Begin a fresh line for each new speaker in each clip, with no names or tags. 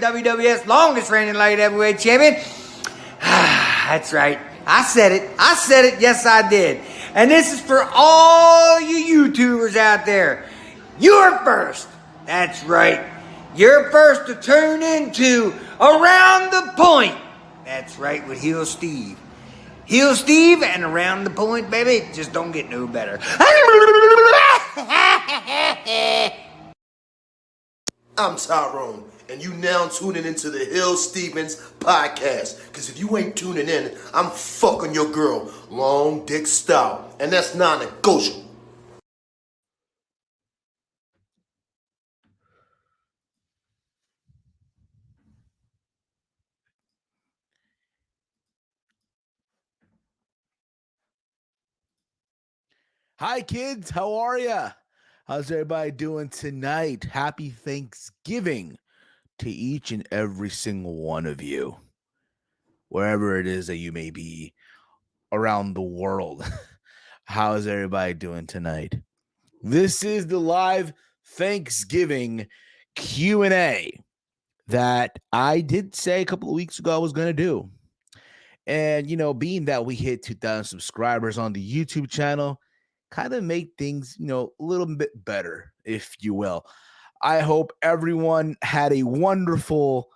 WWF's longest reigning light heavyweight champion. That's right. I said it. Yes, I did. And this is for all you YouTubers out there. You're first. That's right. You're first to tune into Around the Point. That's right, with Heel Steve. Heel Steve and Around the Point, baby. Just don't get no better.
I'm Tyrone, and you now tuning into the Hill Stevens podcast. Because if you ain't tuning in, I'm fucking your girl, long dick style. And that's non-negotiable.
Hi, kids. How are ya? How's everybody doing tonight? Happy Thanksgiving to each and every single one of you, wherever it is that you may be around the world. How's everybody doing tonight? This is the live Thanksgiving Q&A that I did say a couple of weeks ago I was going to do. And, you know, being that we hit 2,000 subscribers on the YouTube channel, kind of make things, you know, a little bit better, if you will. I hope everyone had a wonderful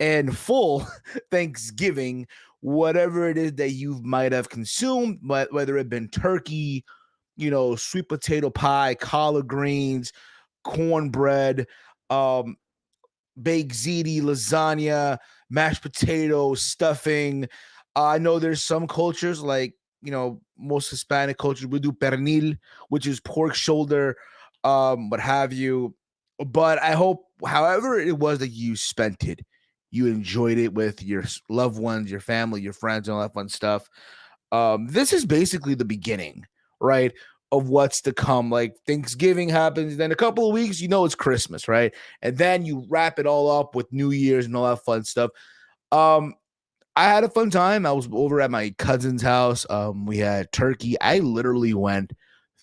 and full Thanksgiving, whatever it is that you might have consumed, but whether it been turkey, you know, sweet potato pie, collard greens, cornbread, baked ziti, lasagna, mashed potatoes, stuffing. I know there's some cultures like, you know, most Hispanic cultures we do pernil, which is pork shoulder, what have you. But I hope, however it was that you spent it, you enjoyed it with your loved ones, your family, your friends, and all that fun stuff. This is basically the beginning, right, of what's to come. Like Thanksgiving happens, then a couple of weeks, you know, it's Christmas, right? And then you wrap it all up with New Year's and all that fun stuff. I had a fun time. I was over at my cousin's house. We had turkey. I literally went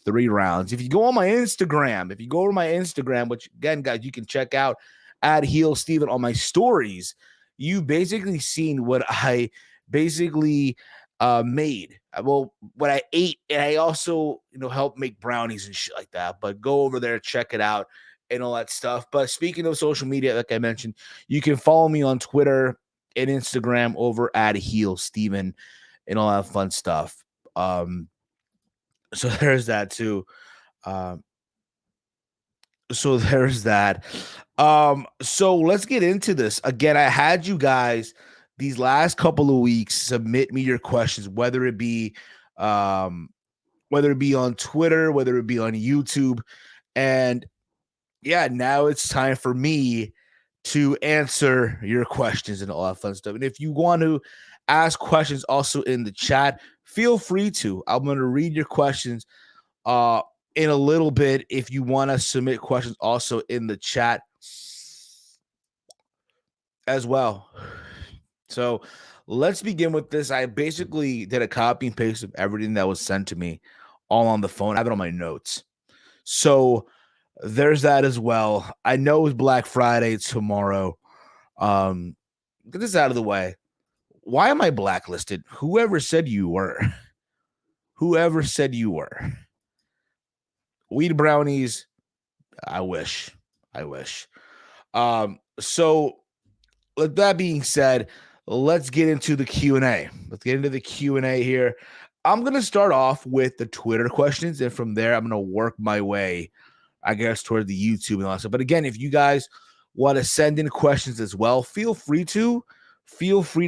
3 rounds. If you go on my Instagram, which again, guys, you can check out at Heel Steven on my stories, you basically seen what I basically made. Well, what I ate, and I also, you know, helped make brownies and shit like that. But go over there, check it out, and all that stuff. But speaking of social media, like I mentioned, you can follow me on Twitter and Instagram over at Heel Steven and all that fun stuff. So there's that too. So there's that. So let's get into this. Again, I had you guys these last couple of weeks submit me your questions, whether it be on Twitter, whether it be on YouTube. And yeah, now it's time for me to answer your questions and all that fun stuff. And if you want to ask questions also in the chat, feel free to. I'm going to read your questions in a little bit. If you want to submit questions also in the chat as well. So let's begin with this. I basically did a copy and paste of everything that was sent to me all on the phone. I have it on my notes. So there's that as well. I know it's Black Friday tomorrow. Get this out of the way. Why am I blacklisted? Whoever said you were. Whoever said you were. Weed brownies. I wish. So with that being said, let's get into the Q&A. Let's get into the Q&A here. I'm going to start off with the Twitter questions, and from there, I'm going to work my way, I guess, toward the YouTube and all that stuff. But again, if you guys want to send in questions as well, feel free to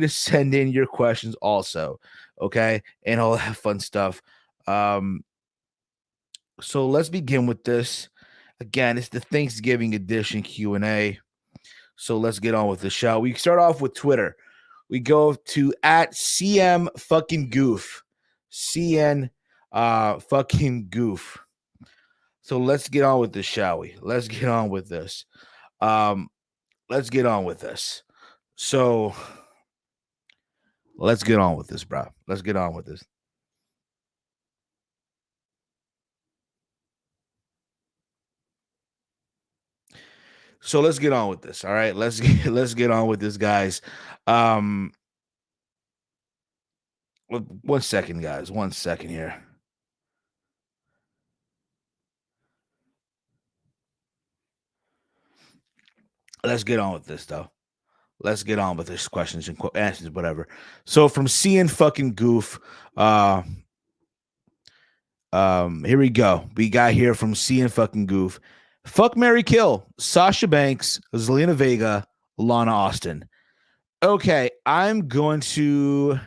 send in your questions also, okay? And all that fun stuff. So let's begin with this. Again, it's the Thanksgiving edition Q&A. So let's get on with the show. We start off with Twitter. We go to at CM fucking goof. CN fucking goof. So let's get on with this, shall we? Let's get on with this. So let's get on with this, bro. Let's get on with this. So let's get on with this. All right, let's get on with this, guys. Um, 1 second, guys. 1 second here. Let's get on with this, though. Let's get on with this questions and answers, whatever. So from seeing fucking goof, here we go. We got here from seeing fucking goof. Fuck Mary Kill, Sasha Banks, Zelina Vega, Lana Austin. Okay, I'm going to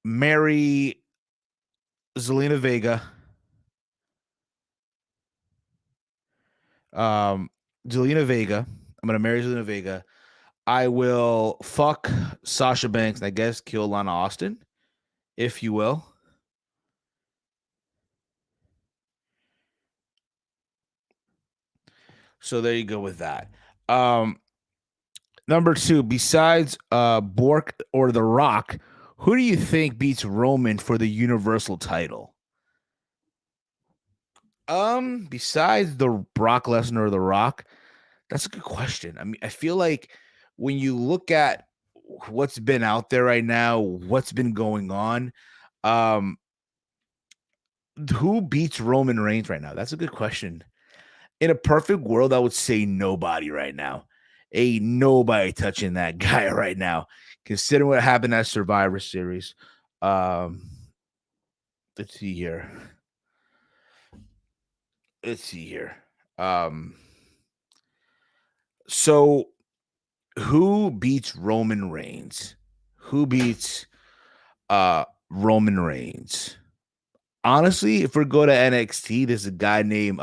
marry Zelina Vega. Um, Zelina Vega. I'm gonna marry Zelina Vega. I will fuck Sasha Banks and I guess kill Lana Austin, if you will. So there you go with that. Number 2, besides Bork or The Rock, who do you think beats Roman for the Universal title? Besides the Brock Lesnar or The Rock, that's a good question. I mean, I feel like when you look at what's been out there right now, what's been going on, um, who beats Roman Reigns right now? That's a good question. In a perfect world, I would say nobody right now. Ain't nobody touching that guy right now. Considering what happened at Survivor Series. Um, let's see here. So who beats Roman Reigns? Who beats Roman Reigns? Honestly, if we go to NXT, there's a guy named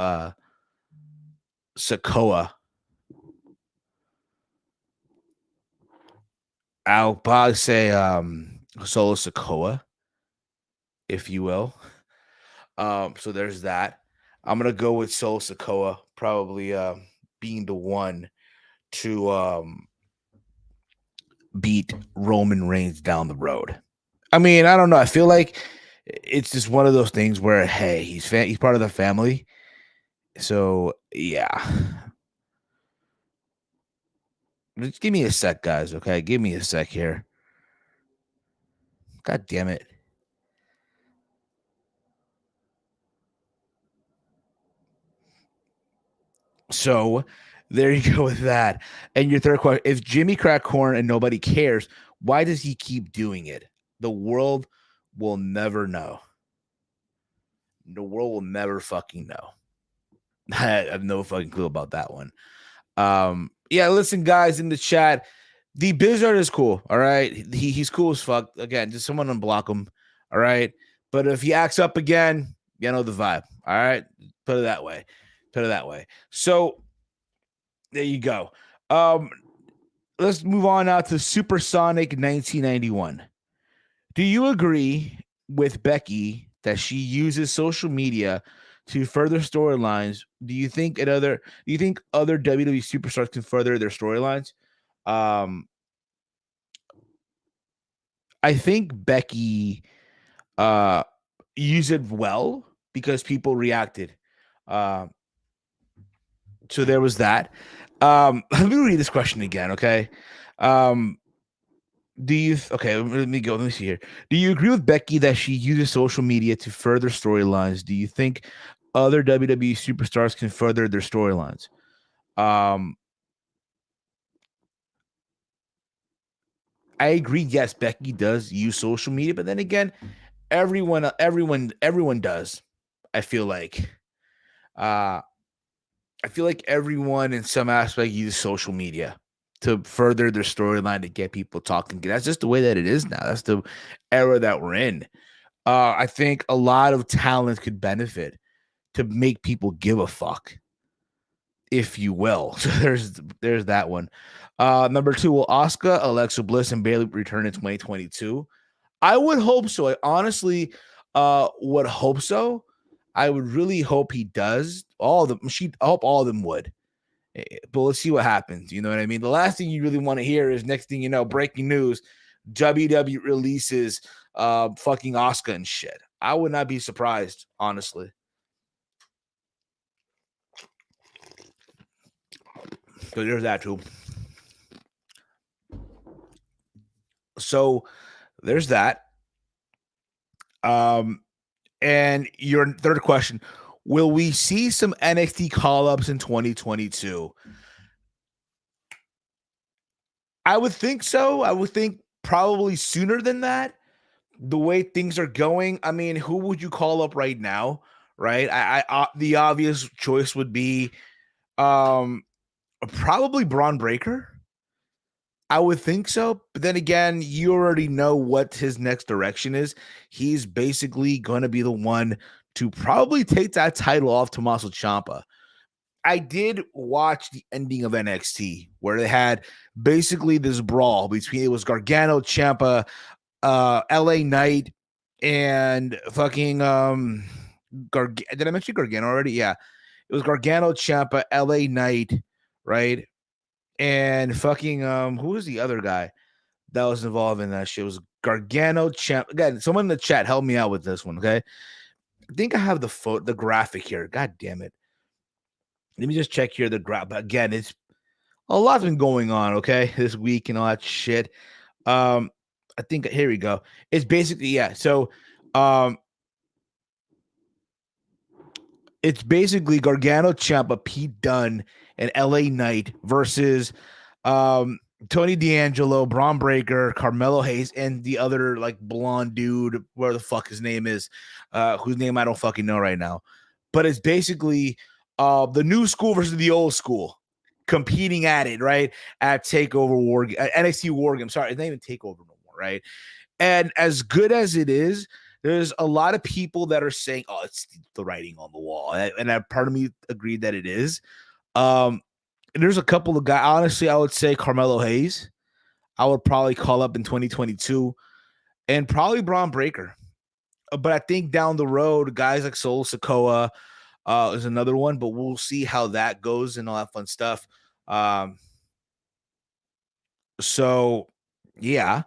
SUCKA. I'll probably say Solo Sikoa, if you will. So there's that. I'm gonna go with Solo Sikoa, probably being the one to beat Roman Reigns down the road. I mean, I don't know. I feel like it's just one of those things where, hey, he's part of the family. So yeah. Just give me a sec, guys. Okay, give me a sec here. God damn it. So there you go with that. And your third question: if Jimmy cracked corn and nobody cares, why does he keep doing it? The world will never know. The world will never fucking know. I have no fucking clue about that one. Yeah, listen, guys, in the chat, the Blizzard is cool. All right, he's cool as fuck. Again, just someone unblock him. All right, but if he acts up again, you know the vibe. All right, put it that way. So there you go. Let's move on now to Supersonic 1991. Do you agree with Becky that she uses social media to further storylines? Do you think other WWE superstars can further their storylines? I think Becky used it well because people reacted. So there was that. Let me read this question again, okay? Let me go. Let me see here. Do you agree with Becky that she uses social media to further storylines? Do you think other WWE superstars can further their storylines? I agree. Yes, Becky does use social media, but then again, everyone does. I feel like everyone in some aspect uses social media to further their storyline to get people talking. That's just the way that it is now. That's the era that we're in. I think a lot of talent could benefit to make people give a fuck, if you will. So there's that one. Number 2, will Asuka, Alexa Bliss, and Bayley return in 2022? I would hope so. I honestly would hope so. I would really hope he does. I hope all of them would. But let's see what happens. You know what I mean? The last thing you really want to hear is, next thing you know, breaking news, WWE releases fucking Asuka and shit. I would not be surprised, honestly. So there's that too. So there's that. And your third question, will we see some NXT call-ups in 2022? I would think so. I would think probably sooner than that. The way things are going, I mean, who would you call up right now? Right? The obvious choice would be probably Braun Breaker. I would think so. But then again, you already know what his next direction is. He's basically going to be the one to probably take that title off Tommaso Ciampa. I did watch the ending of NXT where they had basically this brawl between, it was Gargano, Ciampa, LA Knight, and fucking did I mention Gargano already? Yeah. It was Gargano, Ciampa, LA Knight, right? And fucking who was the other guy that was involved in that shit? It was Gargano, Ciampa. Again, someone in the chat help me out with this one, okay? I think I have the graphic here. God damn it. Let me just check here the graph. But again, it's a lot's been going on, okay, this week and all that shit. I think here we go. It's basically, yeah. So it's basically Gargano, Ciampa, Pete Dunne, and LA Knight versus Tony D'Angelo, Braun Breaker, Carmelo Hayes, and the other like blonde dude, where the fuck his name is, whose name I don't fucking know right now. But it's basically the new school versus the old school competing at it, right? At TakeOver War, NXT War Game. Sorry, it's not even TakeOver no more, right? And as good as it is, there's a lot of people that are saying, "Oh, it's the writing on the wall," and that part of me agreed that it is. And there's a couple of guys. Honestly, I would say Carmelo Hayes. I would probably call up in 2022, and probably Braun Breaker. But I think down the road, guys like Solo Sikoa is another one. But we'll see how that goes and all that fun stuff. So yeah.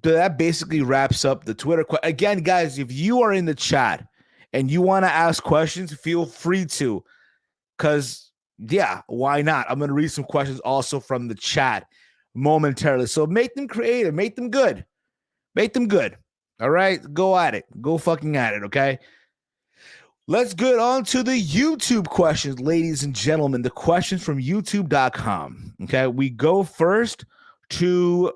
That basically wraps up the Twitter. Again, guys, if you are in the chat and you want to ask questions, feel free to. Because, yeah, why not? I'm going to read some questions also from the chat momentarily. So make them creative. Make them good. Make them good. All right? Go at it. Go fucking at it, okay? Let's get on to the YouTube questions, ladies and gentlemen. The questions from YouTube.com. Okay, we go first to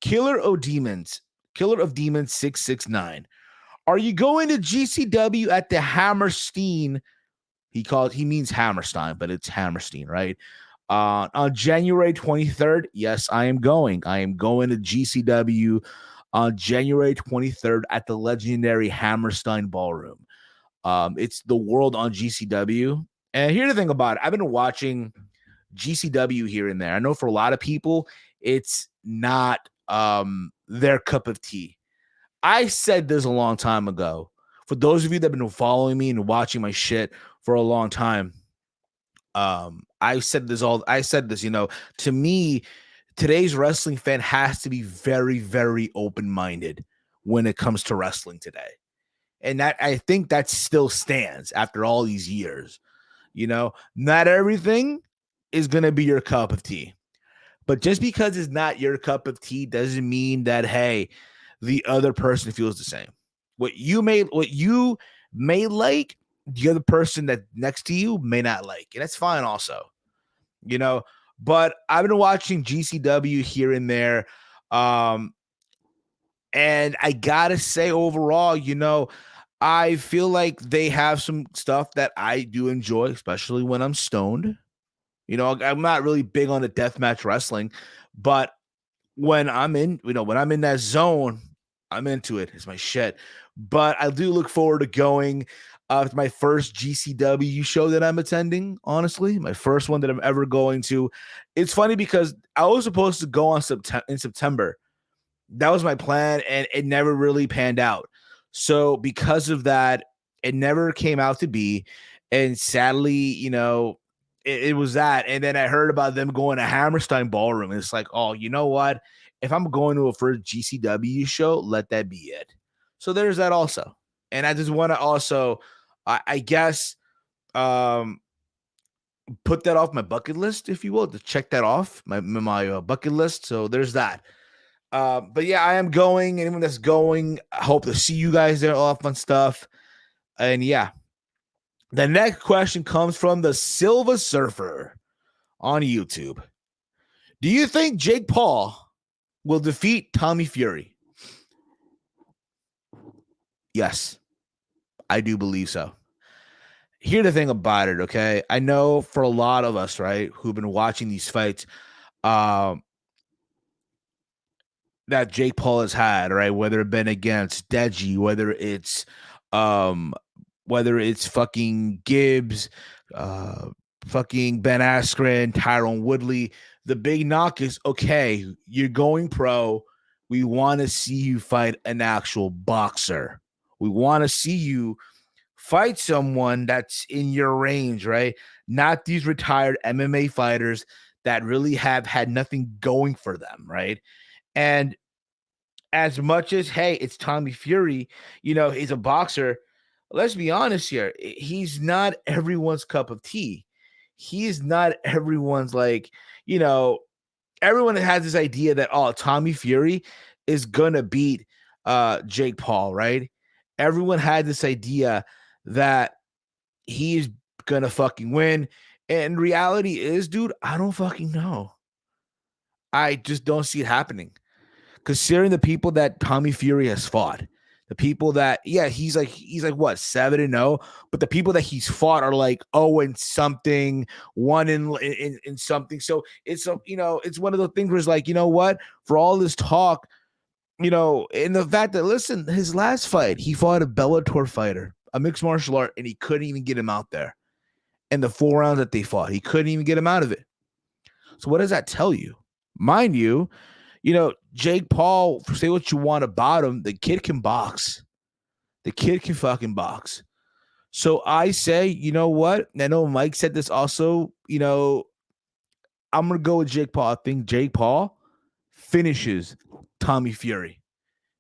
Killer of Demons 669. Are you going to GCW at the Hammerstein? He means Hammerstein, but it's Hammerstein, right? On January 23rd. Yes, I am going. I am going to GCW on January 23rd at the legendary Hammerstein Ballroom. It's the world on GCW. And here's the thing about it. I've been watching GCW here and there. I know for a lot of people, it's not their cup of tea. I said this a long time ago. For those of you that have been following me and watching my shit for a long time, I said this, to me, today's wrestling fan has to be very, very open-minded when it comes to wrestling today. And that, I think that still stands after all these years. Not everything is going to be your cup of tea. But just because it's not your cup of tea doesn't mean that, hey, the other person feels the same. What you may like, the other person that next to you may not like. And that's fine also. But I've been watching GCW here and there. And I gotta say, overall, I feel like they have some stuff that I do enjoy, especially when I'm stoned. I'm not really big on the deathmatch wrestling, but when I'm in that zone, I'm into it. It's my shit. But I do look forward to going to my first GCW show that I'm attending, honestly. My first one that I'm ever going to. It's funny because I was supposed to go in September. That was my plan, and it never really panned out. So because of that, it never came out to be. And sadly, it was that. And then I heard about them going to Hammerstein Ballroom. And it's like, oh, you know what? If I'm going to a first GCW show, let that be it. So there's that also. And I just want to also, I guess, put that off my bucket list, if you will, to check that off my bucket list. So there's that. But yeah, I am going. Anyone that's going, I hope to see you guys there. All that fun stuff. And yeah, the next question comes from the Silva Surfer on YouTube. Do you think Jake Paul will defeat Tommy Fury? Yes, I do believe so. Here's the thing about it, okay? I know for a lot of us, right, who've been watching these fights, that Jake Paul has had, right? Whether it been against Deji, whether it's fucking Gibbs, fucking Ben Askren, Tyrone Woodley. The big knock is, okay, you're going pro. We want to see you fight an actual boxer. We want to see you fight someone that's in your range, right? Not these retired MMA fighters that really have had nothing going for them, right? And as much as, hey, it's Tommy Fury, he's a boxer. Let's be honest here. He's not everyone's cup of tea. He is not everyone's everyone has this idea that, oh, Tommy Fury is going to beat Jake Paul, right? Everyone had this idea that he's going to fucking win. And reality is, dude, I don't fucking know. I just don't see it happening. Considering the people that Tommy Fury has fought, the people that, he's like what, 7-0, but the people that he's fought are like 0 and something, 1 in something. So it's it's one of those things where it's like, you know what, for all this talk, and the fact that, listen, his last fight, he fought a Bellator fighter, a mixed martial art, and he couldn't even get him out there. In the 4 rounds that they fought, he couldn't even get him out of it. So what does that tell you? Mind you, Jake Paul, say what you want about him, the kid can box. The kid can fucking box. So I say, you know what? I know Mike said this also, I'm going to go with Jake Paul. I think Jake Paul finishes Tommy Fury.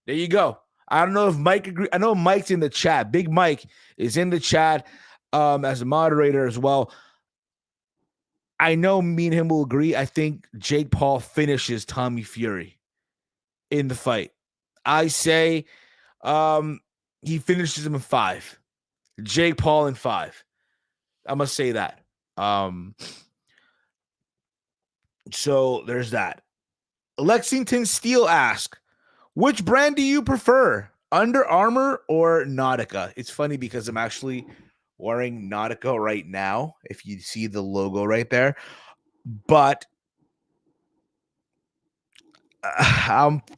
There you go. I don't know if Mike agrees. I know Mike's in the chat. Big Mike is in the chat as a moderator as well. I know me and him will agree. I think Jake Paul finishes Tommy Fury in the fight. I say he finishes him in 5. Jake Paul in 5. I must say that. So there's that. Lexington Steel asks, which brand do you prefer, Under Armour or Nautica? It's funny because I'm actually wearing Nautica right now, if you see the logo right there. But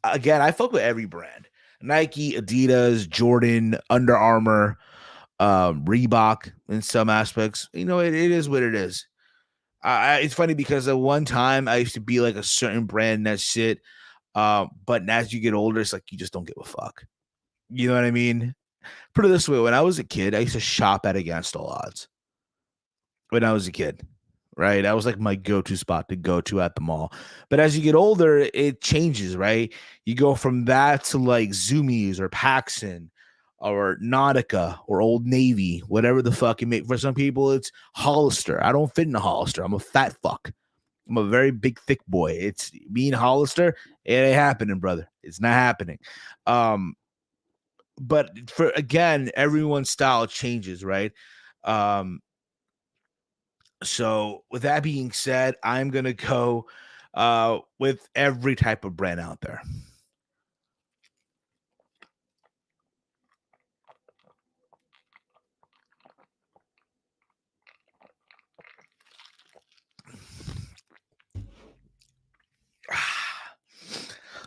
again, I fuck with every brand. Nike, Adidas, Jordan, Under Armour, Reebok in some aspects. It is what it is. It's funny because at one time I used to be like a certain brand, that's shit. But as you get older, it's like you just don't give a fuck. You know what I mean? Put it this way, when I was a kid, I used to shop at Against All Odds. When I was a kid, right? That was like my go-to spot to go to at the mall. But as you get older, it changes, right? You go from that to like Zoomies or Paxson or Nautica or Old Navy, whatever the fuck you make. For some people, it's Hollister. I don't fit in a Hollister. I'm a fat fuck. I'm a very big, thick boy. It's me and Hollister. It ain't happening, brother. It's not happening. But everyone's style changes, right? So with that being said, I'm going to go with every type of brand out there.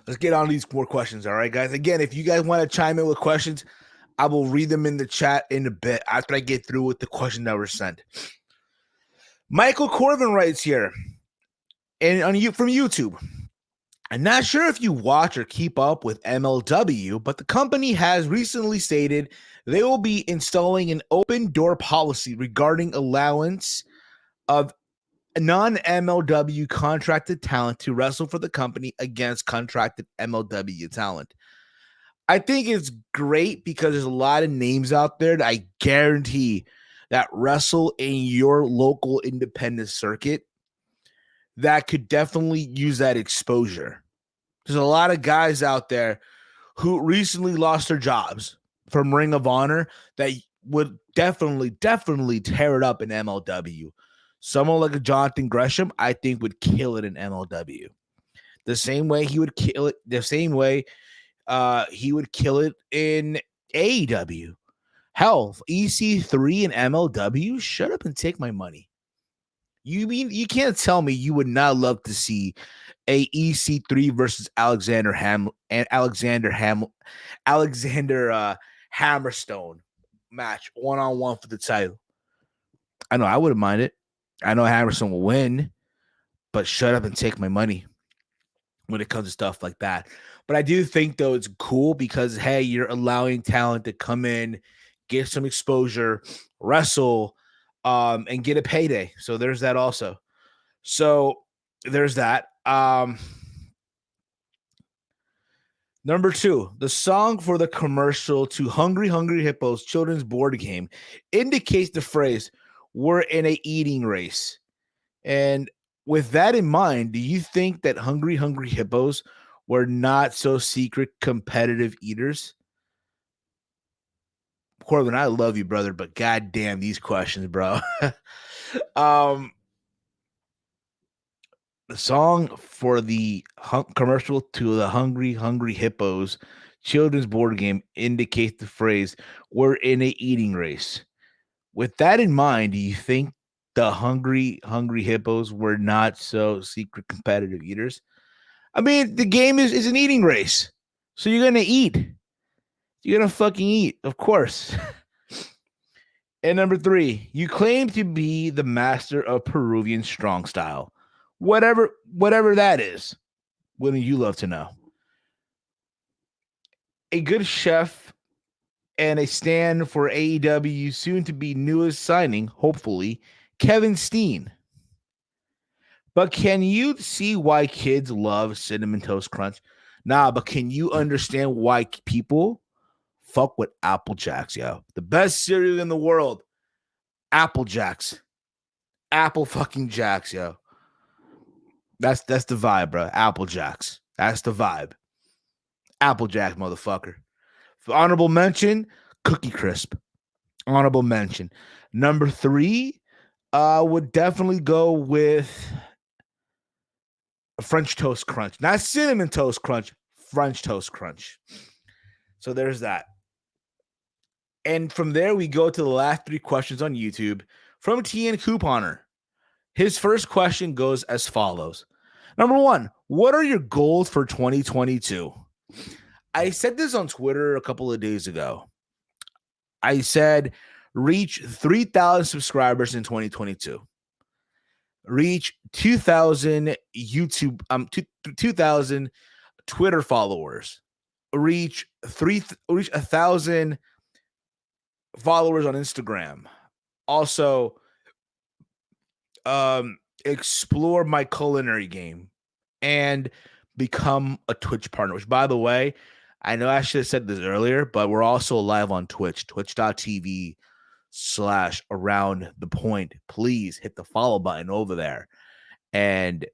Let's get on these more questions. All right, guys. Again, if you guys want to chime in with questions, I will read them in the chat in a bit after I get through with the question that were sent. Michael Corbin writes here, and from YouTube. I'm not sure if you watch or keep up with MLW, but the company has recently stated they will be installing an open door policy regarding allowance of non-MLW contracted talent to wrestle for the company against contracted MLW talent. I think it's great because there's a lot of names out there that I guarantee that wrestle in your local independent circuit that could definitely use that exposure. There's a lot of guys out there who recently lost their jobs from Ring of Honor that would definitely tear it up in MLW. Someone like a Jonathan Gresham, I think, would kill it in MLW. The same way he would kill it, the same way he would kill it in AEW. Hell, EC3 and MLW, shut up and take my money. You mean you can't tell me you would not love to see a EC3 versus Alexander Hammerstone match 1-on-1 for the title. I know I wouldn't mind it. I know Hammerstone will win, but shut up and take my money when it comes to stuff like that. But I do think, though, it's cool because, hey, you're allowing talent to come in, get some exposure, wrestle, and get a payday. So there's that also. So there's that. Number 2, the song for the commercial to Hungry Hungry Hippos children's board game indicates the phrase, "We're in a eating race." And with that in mind, do you think that Hungry Hungry Hippos were not so secret competitive eaters? Corbin, I love you, brother, but goddamn these questions, bro. The song for the commercial to the Hungry Hungry Hippos children's board game indicates the phrase, "We're in a eating race." With that in mind, do you think the Hungry Hungry Hippos were not so secret competitive eaters? I mean, the game is an eating race. So you're going to eat. You're going to fucking eat, of course. And number 3, you claim to be the master of Peruvian strong style. Whatever that is. Wouldn't you love to know? A good chef and a stand for AEW soon to be newest signing, hopefully, Kevin Steen. But can you see why kids love Cinnamon Toast Crunch? Nah, but can you understand why people fuck with Apple Jacks, yo? The best cereal in the world. Apple Jacks. Apple fucking Jacks, yo. That's the vibe, bro. Apple Jacks. That's the vibe. Apple Jack, motherfucker. For honorable mention, Cookie Crisp. Honorable mention. Number 3, would definitely go with French Toast Crunch. Not Cinnamon Toast Crunch, French Toast Crunch. So there's that. And from there, we go to the last 3 questions on YouTube from TN Couponer. His first question goes as follows. Number 1, what are your goals for 2022? I said this on Twitter a couple of days ago. I said reach 3,000 subscribers in 2022. Reach 2,000 YouTube, 2,000 Twitter followers. Reach 1,000 followers on Instagram. Also, explore my culinary game and become a Twitch partner, which, by the way, I know I should have said this earlier, but we're also live on Twitch, twitch.tv/around the point. Please hit the follow button over there. And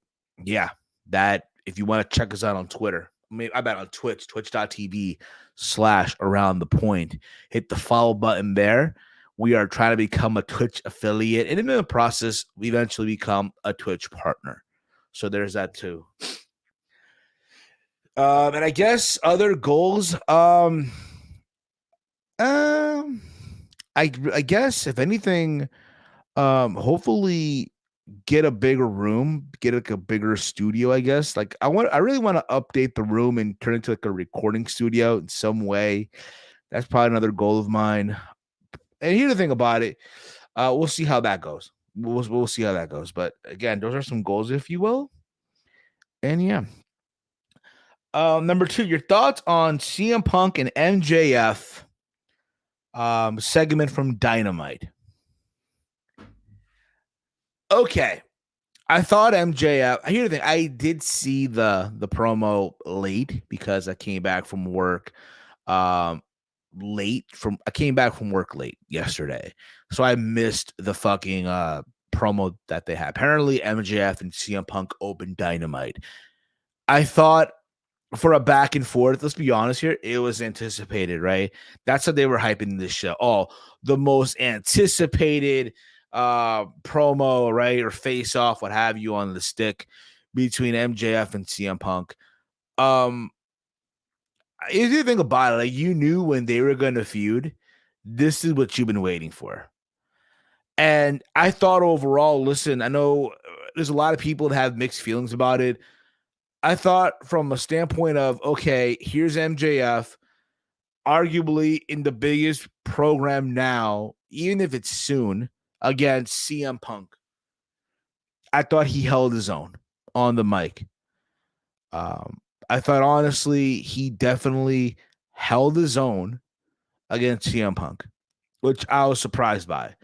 yeah, that if you want to check us out on Twitter, I bet on Twitch, twitch.tv/around the point. Hit the follow button there. We are trying to become a Twitch affiliate, and in the process, we eventually become a Twitch partner. So there's that too. And I guess other goals. I guess if anything, hopefully get a bigger room, get like a bigger studio. I guess I really want to update the room and turn it into like a recording studio in some way. That's probably another goal of mine. And here's the thing about it. We'll see how that goes. We'll see how that goes. But again, those are some goals, if you will. And yeah. Number 2, your thoughts on CM Punk and MJF segment from Dynamite. Okay. I thought MJF. Here's the thing. I did see the promo late because I came back from work. I came back from work late yesterday, so I missed the fucking promo that they had. Apparently, MJF and CM Punk opened Dynamite. I thought for a back and forth, let's be honest here, it was anticipated, right? That's how they were hyping this show. Oh, the most anticipated promo, right? Or face off, what have you, on the stick between MJF and CM Punk. If you think about it, like, you knew when they were going to feud, this is what you've been waiting for. And I thought overall, listen, I know there's a lot of people that have mixed feelings about it. I thought from a standpoint of, okay, here's MJF, arguably in the biggest program now, even if it's soon, against CM Punk. I thought he held his own on the mic. I thought, honestly, he definitely held his own against CM Punk, which I was surprised by.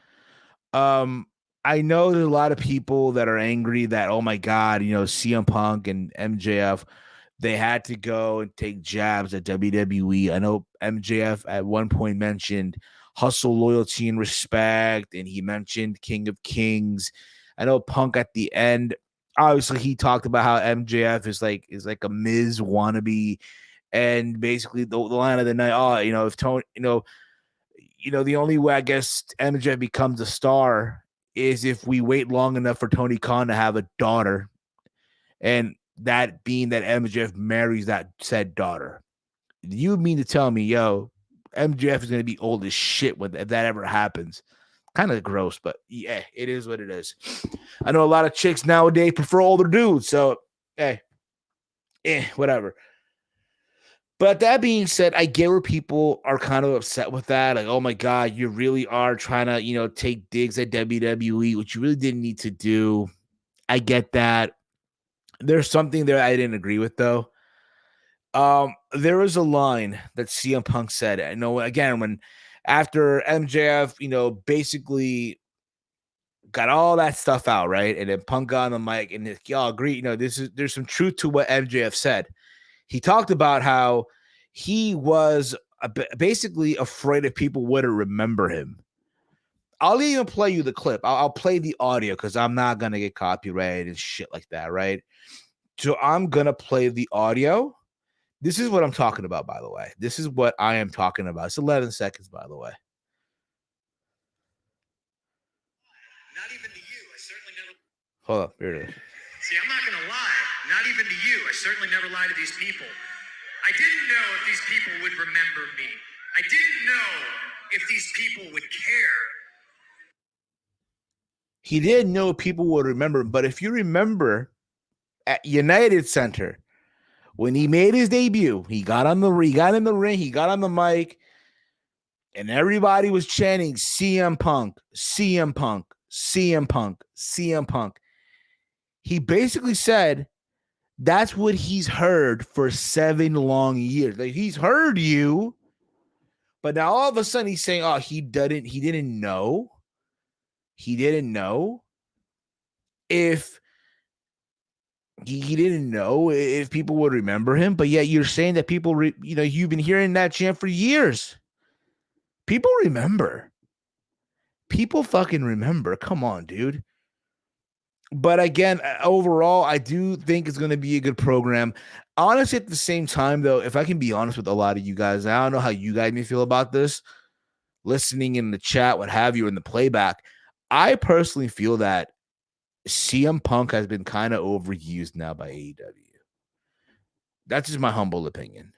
I know there's a lot of people that are angry that, oh my God, CM Punk and MJF, they had to go and take jabs at WWE. I know MJF at one point mentioned hustle, loyalty, and respect, and he mentioned King of Kings. I know Punk at the end, obviously he talked about how MJF is like a Miz wannabe, and basically the line of the night, if Tony, the only way I guess MJF becomes a star is if we wait long enough for Tony Khan to have a daughter, and that being that MJF marries that said daughter. You mean to tell me, MJF is going to be old as shit if that ever happens? Kind of gross, but yeah, it is what it is. I know a lot of chicks nowadays prefer older dudes, so hey, whatever. But that being said, I get where people are kind of upset with that. Like, oh my God, you really are trying to, take digs at WWE, which you really didn't need to do. I get that. There's something there I didn't agree with, though. There was a line that CM Punk said. I know, again, when after MJF, basically got all that stuff out, right? And then Punk got on the mic, and y'all agree, there's some truth to what MJF said. He talked about how he was basically afraid if people wouldn't remember him. I'll even play you the clip. I'll play the audio because I'm not going to get copyrighted and shit like that, right? So I'm going to play the audio. This is what I'm talking about, by the way. This is what I am talking about. It's 11 seconds, by the way.
Not even to you. I certainly never...
Hold up. Here it is.
See, I'm not going to lie. Not even to you. I certainly never lie to these people. I didn't know if these people would remember me. I didn't know if these people would care.
He didn't know people would remember, but if you remember at United Center, when he made his debut, he got in the ring, he got on the mic, and everybody was chanting CM Punk, CM Punk, CM Punk, CM Punk. He basically said that's what he's heard for 7 long years. Like, he's heard you, but now all of a sudden he's saying, oh, he didn't know. He didn't know if he didn't know if people would remember him, but yet you're saying that people, you've been hearing that chant for years. People remember. People fucking remember. Come on, dude. But again, overall, I do think it's going to be a good program. Honestly, at the same time, though, if I can be honest with a lot of you guys, I don't know how you guys may feel about this, listening in the chat, what have you, in the playback, I personally feel that CM Punk has been kind of overused now by AEW. That's just my humble opinion.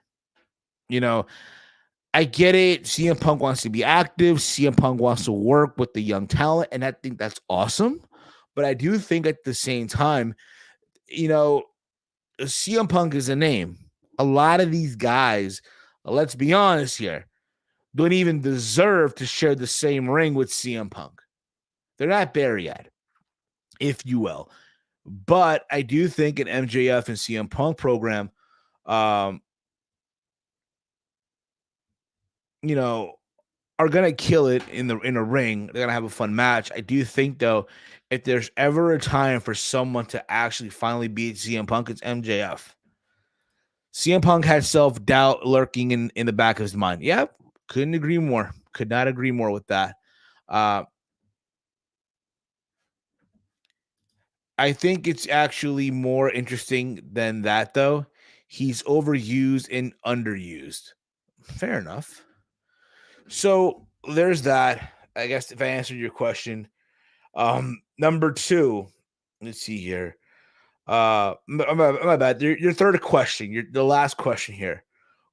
I get it. CM Punk wants to be active. CM Punk wants to work with the young talent, and I think that's awesome. But I do think at the same time, CM Punk is a name. A lot of these guys, let's be honest here, don't even deserve to share the same ring with CM Punk. They're not there yet, if you will. But I do think an MJF and CM Punk program, are going to kill it in a ring. They're going to have a fun match. I do think, though, if there's ever a time for someone to actually finally beat CM Punk, it's MJF. CM Punk had self-doubt lurking in the back of his mind. Yeah, Couldn't agree more. Could not agree more with that. I think it's actually more interesting than that, though. He's overused and underused. Fair enough. So there's that. I guess if I answered your question. Number two, let's see here. My bad. Your third question, the last question here.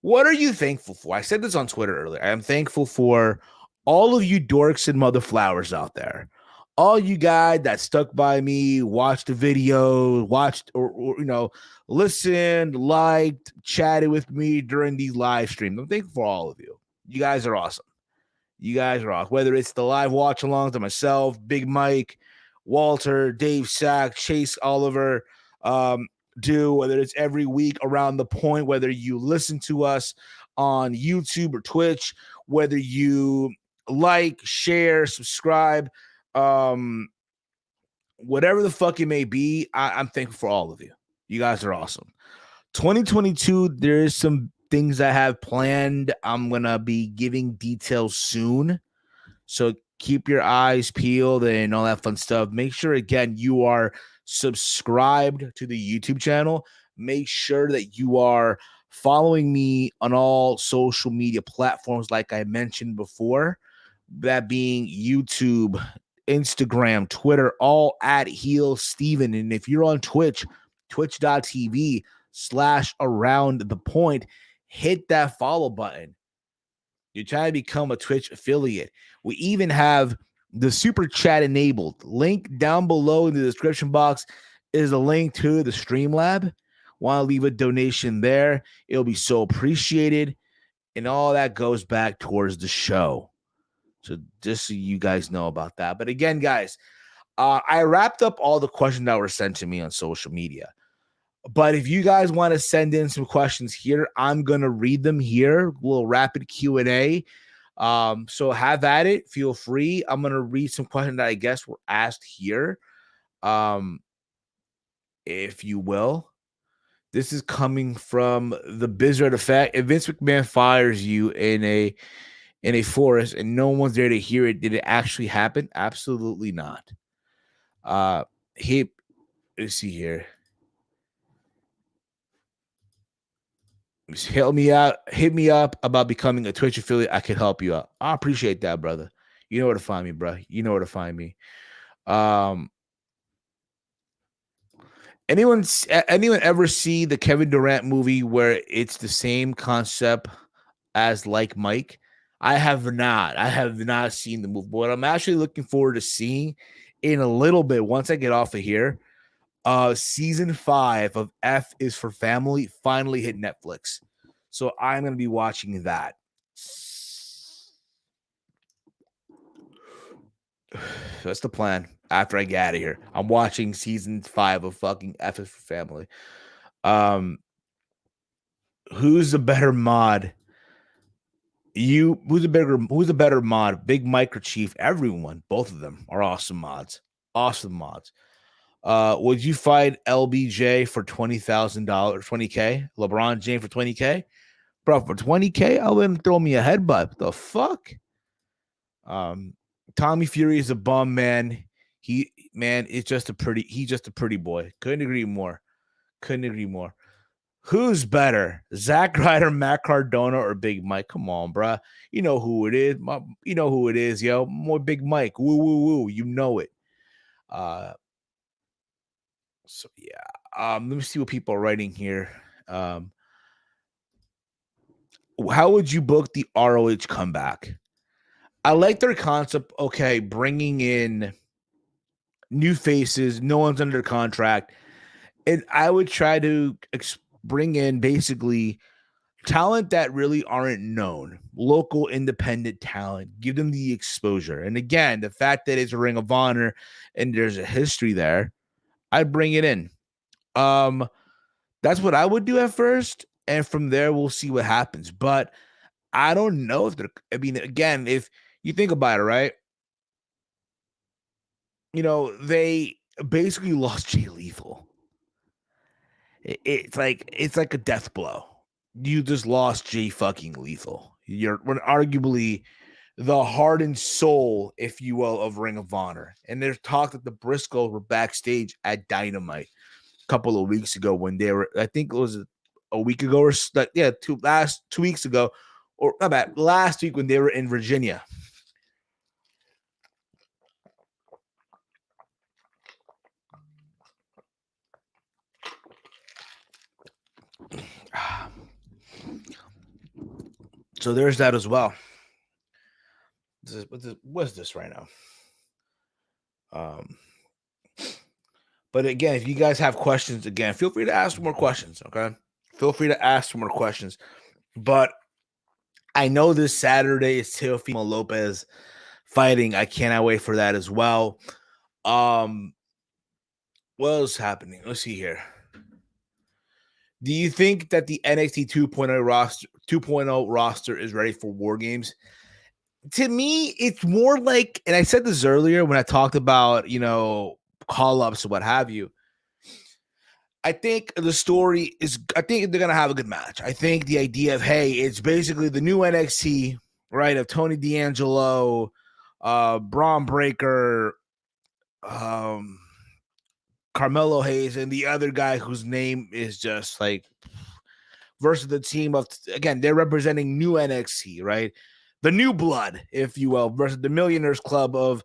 What are you thankful for? I said this on Twitter earlier. I am thankful for all of you dorks and mother flowers out there. All you guys that stuck by me, watched the video, watched or listened, liked, chatted with me during these live streams. I'm thankful for all of you. You guys are awesome. You guys are awesome. Whether it's the live watch alongs to myself, Big Mike, Walter, Dave Sack, Chase Oliver, whether it's every week around the point, whether you listen to us on YouTube or Twitch, whether you like, share, subscribe, whatever the fuck it may be, I'm thankful for all of you. You guys are awesome. 2022, there's some things I have planned. I'm going to be giving details soon. So keep your eyes peeled and all that fun stuff. Make sure, again, you are subscribed to the YouTube channel. Make sure that you are following me on all social media platforms, like I mentioned before, that being YouTube, Instagram, Twitter, all at Heel Steven. And if you're on Twitch, twitch.tv/around the point, hit that follow button. You're trying to become a Twitch affiliate. We even have the super chat enabled. Link down below in the description box is a link to the Streamlab. Want to leave a donation there? It'll be so appreciated. And all that goes back towards the show. So just so you guys know about that. But again, guys, I wrapped up all the questions that were sent to me on social media. But if you guys want to send in some questions here, I'm going to read them here. A little rapid Q&A. So have at it. Feel free. I'm going to read some questions that I guess were asked here. If you will. This is coming from the Bizard Effect. If Vince McMahon fires you in a forest and no one's there to hear it, did it actually happen? Absolutely not. Let's see here. Help me out. Hit me up about becoming a Twitch affiliate. I can help you out. I appreciate that, brother. You know where to find me, bro. You know where to find me. Anyone ever see the Kevin Durant movie where it's the same concept as Like Mike? I have not. I have not seen the movie, but what I'm actually looking forward to seeing in a little bit once I get off of here. Season 5 of F is for Family finally hit Netflix. So I'm going to be watching that. That's the plan. After I get out of here, I'm watching season 5 of fucking F is for Family. Who's the better mod? Who's a better mod? Big Mike or Chief? Everyone. Both of them are awesome mods. Awesome mods. Would you fight LBJ for $20,000, $20K? LeBron James for $20K? Bro, for $20K, I wouldn't throw me a headbutt. The fuck? Tommy Fury is a bum, man. He's just a pretty boy. Couldn't agree more. Who's better? Zack Ryder, Matt Cardona, or Big Mike? Come on, bro. You know who it is. Yo. More Big Mike. Woo, woo, woo. You know it. So yeah, let me see what people are writing here. How would you book the ROH comeback? I like their concept. Okay, bringing in new faces, no one's under contract, and I would try to bring in basically talent that really aren't known, local independent talent, give them the exposure. And again, the fact that it's a Ring of Honor and there's a history there, I'd bring it in. That's what I would do at first, and from there we'll see what happens. But I don't know if again, if you think about it, right? They basically lost Jay Lethal. It's like a death blow. You just lost Jay fucking Lethal. You're arguably the heart and soul, if you will, of Ring of Honor. And there's talk that the Briscoes were backstage at Dynamite a couple of weeks ago when they were, I think it was a week ago or 2 weeks ago, or not bad, last week when they were in Virginia. So there's that as well. What's this right now? But again, if you guys have questions, again, feel free to ask more questions. Okay, feel free to ask more questions. But I know this Saturday is Teofimo Lopez fighting. I cannot wait for that as well. What else happening? Let's see here. Do you think that the NXT 2.0 roster is ready for War Games? To me, it's more like, and I said this earlier when I talked about, call-ups and what have you. I think the story is, I think they're going to have a good match. I think the idea of, hey, it's basically the new NXT, right, of Tony D'Angelo, Braun Breaker, Carmelo Hayes, and the other guy whose name is just like, versus the team of, again, they're representing new NXT, right? The new blood, if you will, versus the Millionaires Club of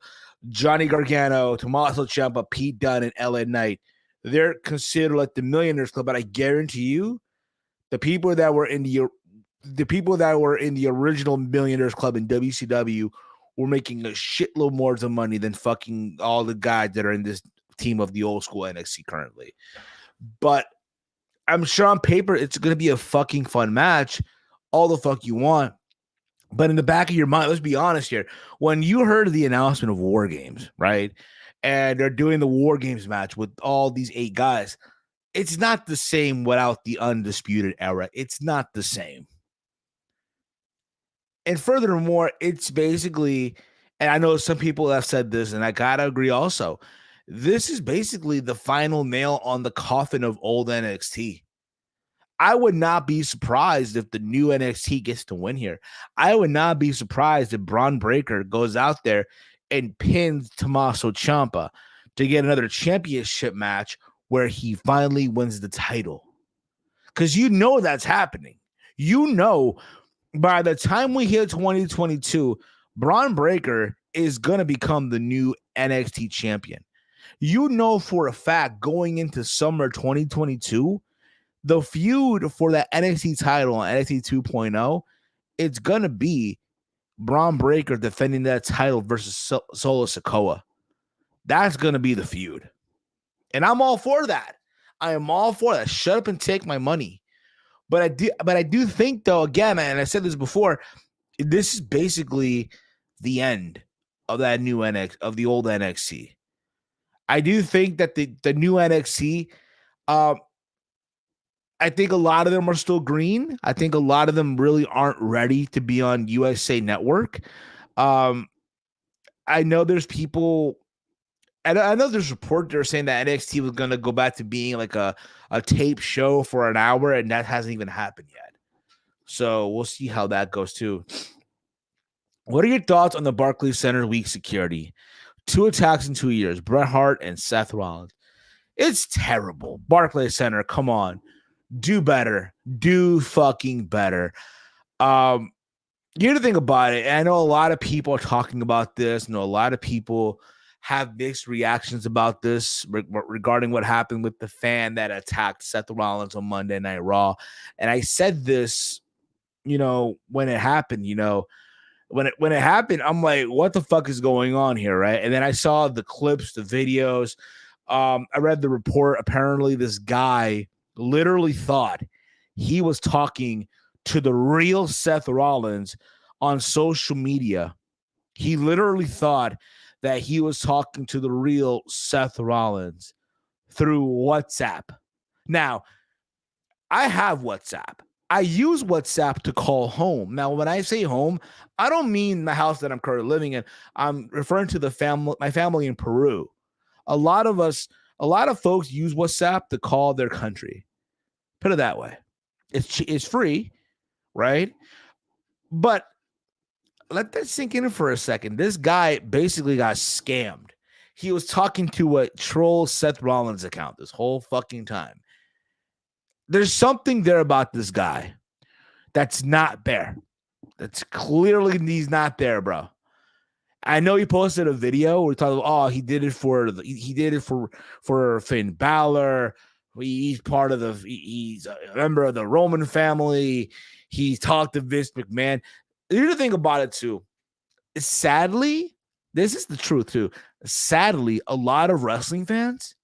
Johnny Gargano, Tommaso Ciampa, Pete Dunne, and LA Knight. They're considered like the Millionaires Club, but I guarantee you, the people that were in the original Millionaires Club in WCW were making a shitload more of money than fucking all the guys that are in this team of the old school NXT currently. But I'm sure on paper it's going to be a fucking fun match, all the fuck you want. But in the back of your mind, let's be honest here, when you heard the announcement of War Games, right, and they're doing the War Games match with all these 8 guys, it's not the same without the Undisputed Era. It's not the same. And furthermore, it's basically, and I know some people have said this, and I gotta agree also, this is basically the final nail on the coffin of old NXT. I would not be surprised if the new NXT gets to win here. I would not be surprised if Braun Breaker goes out there and pins Tommaso Ciampa to get another championship match where he finally wins the title. Because that's happening. By the time we hit 2022, Braun Breaker is going to become the new NXT champion. For a fact going into summer 2022, the feud for that NXT title on NXT 2.0, it's going to be Braun Breaker defending that title versus Solo Sikoa. That's going to be the feud. And I'm all for that. I am all for that. Shut up and take my money. But I do think, though, again, and I said this before, this is basically the end of that new of the old NXT. I do think that the new NXT, I think a lot of them are still green. I think a lot of them really aren't ready to be on USA Network. I know there's people, and I know there's reports that are saying that NXT was going to go back to being like a tape show for an hour, and that hasn't even happened yet. So we'll see how that goes too. What are your thoughts on the Barclays Center weak security? 2 attacks in 2 years, Bret Hart and Seth Rollins. It's terrible. Barclays Center, come on. Do better. Do fucking better. You have to think about it. And I know a lot of people are talking about this. A lot of people have mixed reactions about this regarding what happened with the fan that attacked Seth Rollins on Monday Night Raw. And I said this, when it happened, when it happened, I'm like, what the fuck is going on here, right? And then I saw the clips, the videos. I read the report. Apparently, this guy literally thought he was talking to the real Seth Rollins on social media. He literally thought that he was talking to the real Seth Rollins through WhatsApp. Now, I have WhatsApp. I use WhatsApp to call home. Now, when I say home, I don't mean the house that I'm currently living in. I'm referring to my family in Peru. A lot of folks use WhatsApp to call their country. Put it that way. It's free, right? But let that sink in for a second. This guy basically got scammed. He was talking to a troll Seth Rollins account this whole fucking time. There's something there about this guy that's not there. That's clearly he's not there, bro. I know he posted a video where he talked about, he did it for Finn Balor. He's part of he's a member of the Roman family. He talked to Vince McMahon. Here's the thing about it too. Sadly, this is the truth too. Sadly, a lot of wrestling fans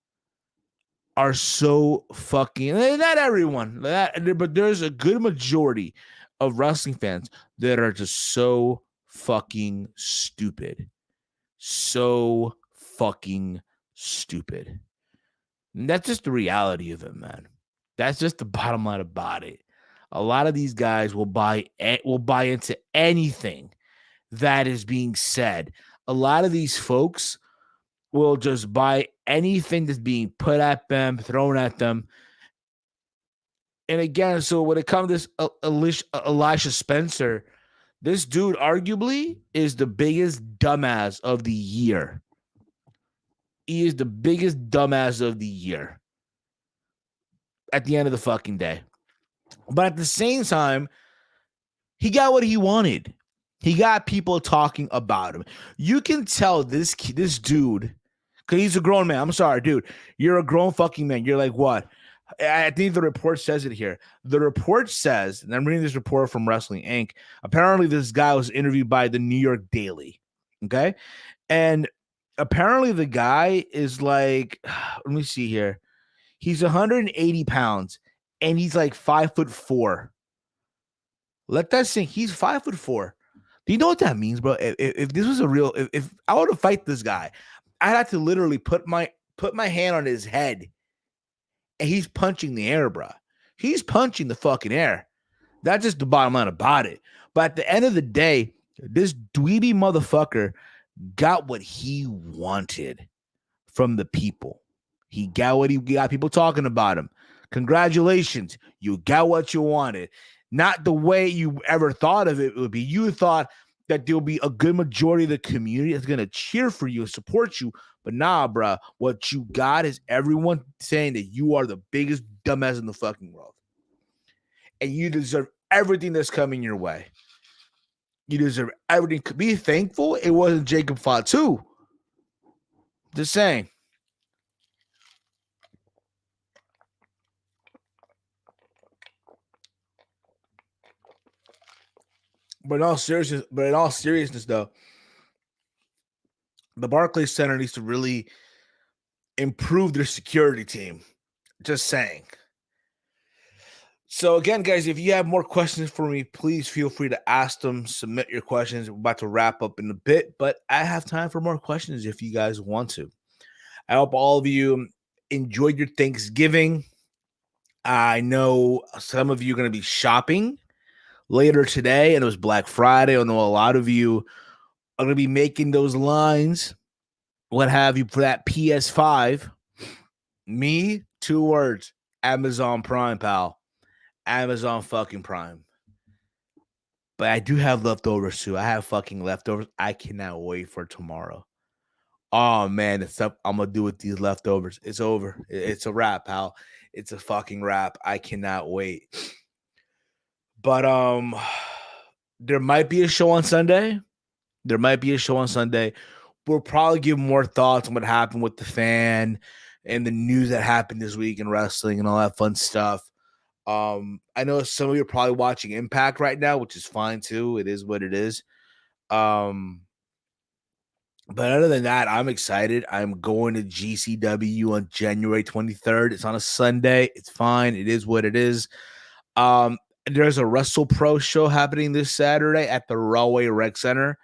are so fucking, not everyone, but there's a good majority of wrestling fans that are just so fucking stupid. So fucking stupid. And that's just the reality of it, man. That's just the bottom line about it. A lot of these guys will buy into anything that is being said. A lot of these folks will just buy anything that's being put at them, thrown at them. And again, so when it comes to this Elisha Spencer, this dude arguably is the biggest dumbass of the year. He is the biggest dumbass of the year at the end of the fucking day. But at the same time, he got what he wanted. He got people talking about him. You can tell this dude, because he's a grown man. I'm sorry, dude. You're a grown fucking man. You're like, what? I think the report says it here. The report says, and I'm reading this report from Wrestling Inc. Apparently, this guy was interviewed by the New York Daily. Okay. And apparently, the guy is like, let me see here. He's 180 pounds and he's like 5'4". Let that sink. He's 5'4". Do you know what that means, bro? If this was a real, if I were to fight this guy, I'd have to literally put my hand on his head. And he's punching the air, bro. He's punching the fucking air. That's just the bottom line about it. But at the end of the day, this dweeby motherfucker got what he wanted from the people. He got what he got people talking about him. Congratulations. You got what you wanted. Not the way you ever thought of it would be. You thought that there'll be a good majority of the community that's going to cheer for you and support you. But nah, bro, what you got is everyone saying that you are the biggest dumbass in the fucking world. And you deserve everything that's coming your way. You deserve everything. Be thankful it wasn't Jacob Fatu. Just saying. But in all seriousness, though, the Barclays Center needs to really improve their security team. Just saying. So again, guys, if you have more questions for me, please feel free to ask them. Submit your questions. We're about to wrap up in a bit, but I have time for more questions if you guys want to. I hope all of you enjoyed your Thanksgiving. I know some of you are going to be shopping later today, and it was Black Friday. I know a lot of you are going to be making those lines, what have you, for that PS5. Me, 2 words, Amazon Prime, pal. Amazon fucking Prime. But I do have leftovers too. I have fucking leftovers. I cannot wait for tomorrow. Oh man, the stuff I'm gonna do with these leftovers. It's over. It's a wrap, pal. It's a fucking wrap. I cannot wait. But there might be a show on Sunday. We'll probably give more thoughts on what happened with the fan and the news that happened this week in wrestling and all that fun stuff. I know some of you are probably watching Impact right now, which is fine too. It is what it is. But other than that, I'm excited. I'm going to GCW on January 23rd. It's on a Sunday. It's fine. It is what it is. There's a WrestlePro show happening this Saturday at the Railway Rec Center.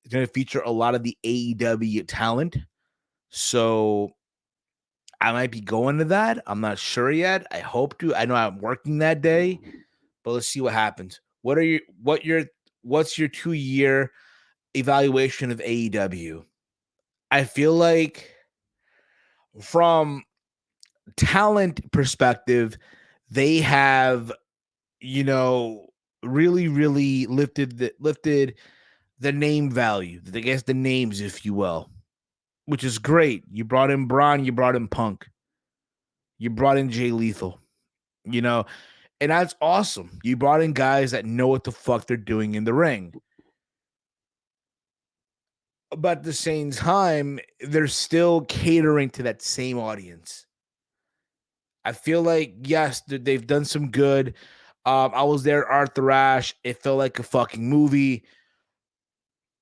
It's going to feature a lot of the AEW talent. So I might be going to that. I'm not sure yet. I hope to. I know I'm working that day, but let's see what happens. What's your 2-year evaluation of AEW? I feel like from talent perspective, they have, really, really lifted the name value, I guess the names, if you will, which is great. You brought in Braun, you brought in Punk, you brought in Jay Lethal, you know, and that's awesome. You brought in guys that know what the fuck they're doing in the ring. But at the same time, they're still catering to that same audience. I feel like, yes, they've done some good. I was there at Arthur Ashe. It felt like a fucking movie.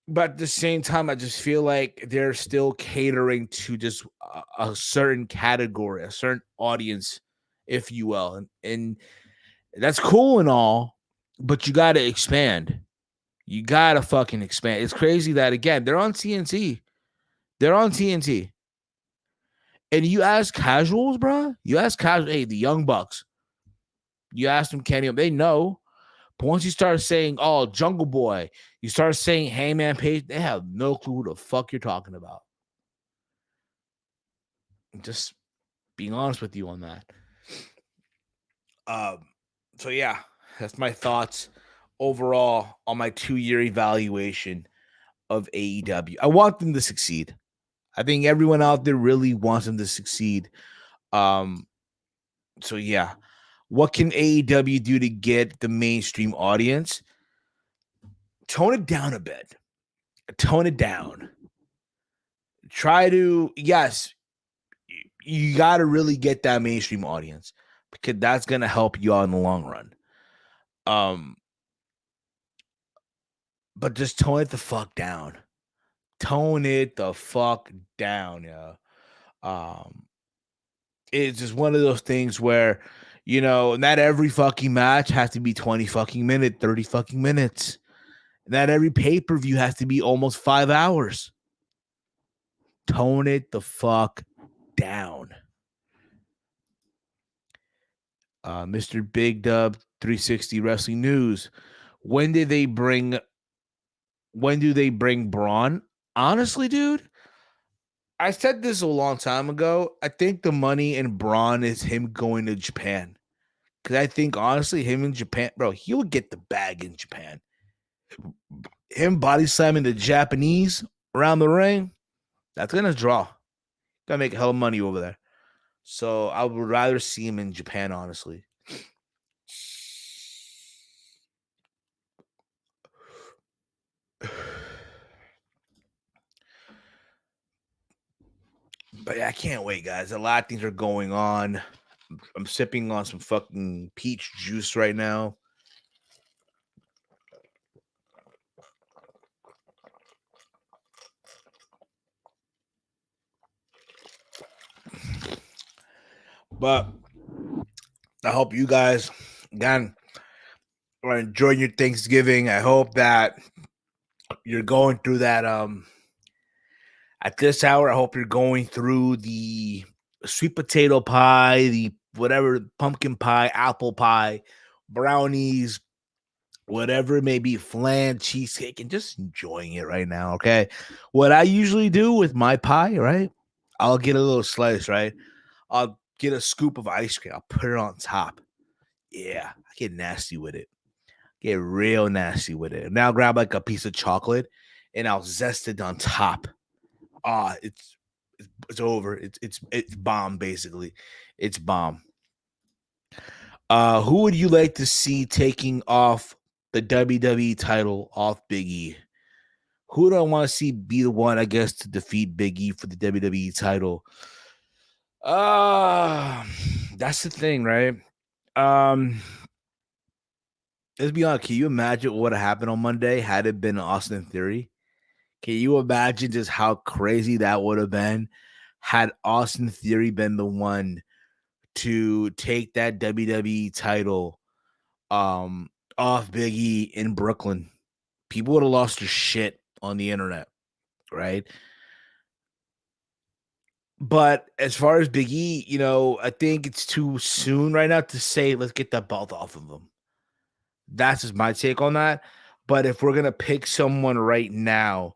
But at the same time, I just feel like they're still catering to just a certain category, a certain audience, if you will. And that's cool and all, but you got to expand. You got to fucking expand. It's crazy that, again, they're on TNT. They're on TNT. And you ask casuals, bro. You ask casuals, hey, the Young Bucks. You ask them, Kenny, they know. But once you start saying, oh, Jungle Boy, you start saying Hangman Page, they have no clue who the fuck you're talking about. Just being honest with you on that. So yeah, that's my thoughts overall on my 2-year evaluation of AEW. I want them to succeed. I think everyone out there really wants them to succeed. So yeah, what can AEW do to get the mainstream audience? Tone it down a bit. Tone it down. Try to, yes, you got to really get that mainstream audience because that's going to help you out in the long run. But just tone it the fuck down. Tone it the fuck down, yeah. It's just one of those things where, not every fucking match has to be 20 fucking minutes, 30 fucking minutes. Not every pay-per-view has to be almost 5 hours. Tone it the fuck down. Mr. Big Dub 360 Wrestling News. When do they bring Braun? Honestly, dude, I said this a long time ago. I think the money in Braun is him going to Japan. Because I think, honestly, him in Japan, bro, he'll get the bag in Japan. Him body slamming the Japanese around the ring, that's going to draw. Going to make hell of money over there. So I would rather see him in Japan, honestly. But yeah, I can't wait, guys. A lot of things are going on. I'm sipping on some fucking peach juice right now. But I hope you guys, again, are enjoying your Thanksgiving. I hope that you're going through that. At this hour, I hope you're going through the sweet potato pie, the whatever, pumpkin pie, apple pie, brownies, whatever it may be, flan, cheesecake, and just enjoying it right now, okay? What I usually do with my pie, right? I'll get a little slice, right? I'll get a scoop of ice cream. I'll put it on top. Yeah, I get nasty with it. Get real nasty with it. Now grab like a piece of chocolate and I'll zest it on top. It's over. It's bomb, basically. It's bomb. Who would you like to see taking off the WWE title off Big E? Who do I want to see be the one, I guess, to defeat Big E for the WWE title? That's the thing, right? Let's be honest. Can you imagine what would have happened on Monday had it been Austin Theory? Can you imagine just how crazy that would have been had Austin Theory been the one to take that WWE title off Big E in Brooklyn? People would have lost their shit on the internet, right? But as far as Big E, I think it's too soon right now to say, let's get that belt off of him. That's just my take on that. But if we're going to pick someone right now,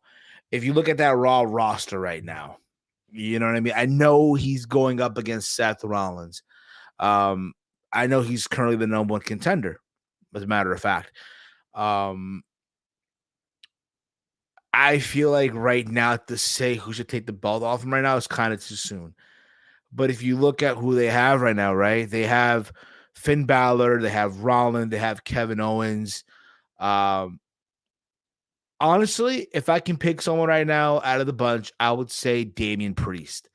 if you look at that Raw roster right now, you know what I mean? I know he's going up against Seth Rollins. I know he's currently the number one contender, as a matter of fact. I feel like right now to say who should take the belt off him right now is kind of too soon. But if you look at who they have right now, right? They have Finn Balor, they have Rollins, they have Kevin Owens. Um, Honestly, if I can pick someone right now out of the bunch, I would say Damian Priest.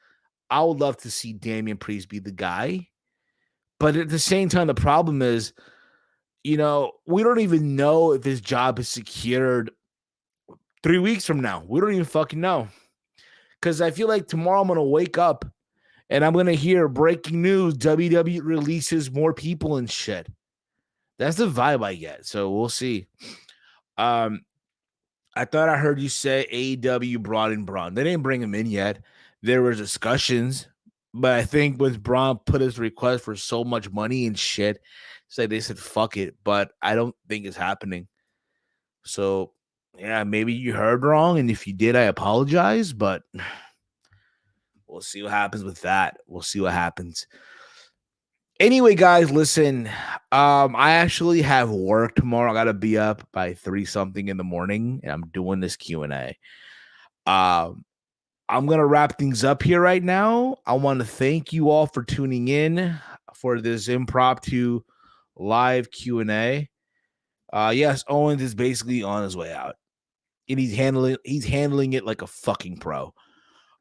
I would love to see Damian Priest be the guy. But at the same time, the problem is, we don't even know if his job is secured 3 weeks from now. We don't even fucking know. Because I feel like tomorrow I'm going to wake up and I'm going to hear breaking news. WWE releases more people and shit. That's the vibe I get. So we'll see. I thought I heard you say AEW brought in Braun. They didn't bring him in yet. There were discussions, but I think when Braun put his request for so much money and shit, it's like they said, fuck it. But I don't think it's happening. So, yeah, maybe you heard wrong. And if you did, I apologize. But we'll see what happens with that. We'll see what happens. Anyway, guys, listen, I actually have work tomorrow. I got to be up by 3-something in the morning, and I'm doing this Q&A. I'm going to wrap things up here right now. I want to thank you all for tuning in for this impromptu live Q&A. Yes, Owens is basically on his way out, and he's handling it like a fucking pro.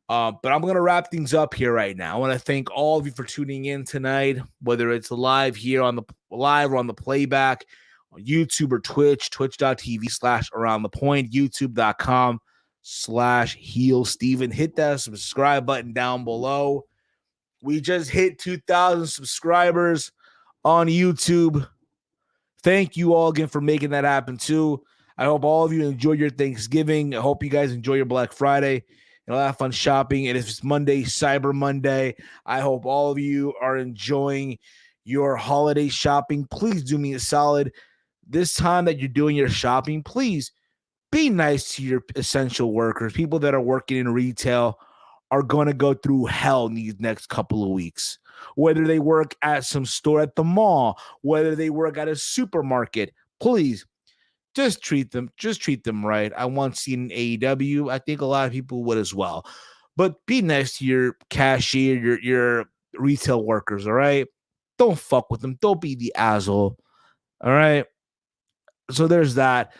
But I'm going to wrap things up here right now. I want to thank all of you for tuning in tonight, whether it's live here on the live or on the playback on YouTube or Twitch, twitch.tv/aroundthepoint, youtube.com/HeelSteven. Hit that subscribe button down below. We just hit 2,000 subscribers on YouTube. Thank you all again for making that happen too. I hope all of you enjoy your Thanksgiving. I hope you guys enjoy your Black Friday. A lot of fun shopping. And if it's Monday, Cyber Monday, I hope all of you are enjoying your holiday shopping. Please do me a solid. This time that you're doing your shopping, please be nice to your essential workers. People that are working in retail are going to go through hell in these next couple of weeks. Whether they work at some store at the mall, whether they work at a supermarket, please. Just treat them right. I once seen AEW. I think a lot of people would as well. But be nice to your cashier, your retail workers, all right? Don't fuck with them. Don't be the asshole, all right? So there's that.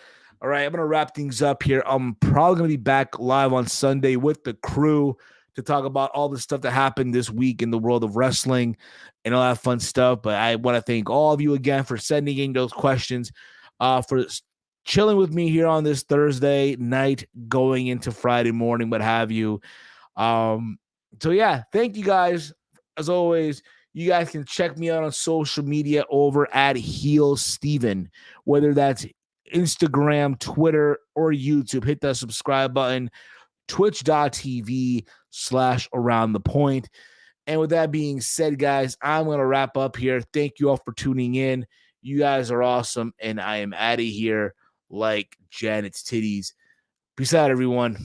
All right, I'm going to wrap things up here. I'm probably going to be back live on Sunday with the crew to talk about all the stuff that happened this week in the world of wrestling and all that fun stuff. But I want to thank all of you again for sending in those questions, for chilling with me here on this Thursday night, going into Friday morning, what have you. So yeah, thank you guys. As always, you guys can check me out on social media over at HeelSteven, whether that's Instagram, Twitter, or YouTube. Hit that subscribe button, twitch.tv/aroundthepoint. And with that being said, guys, I'm going to wrap up here. Thank you all for tuning in. You guys are awesome, and I am out of here like Janet's titties. Peace out, everyone.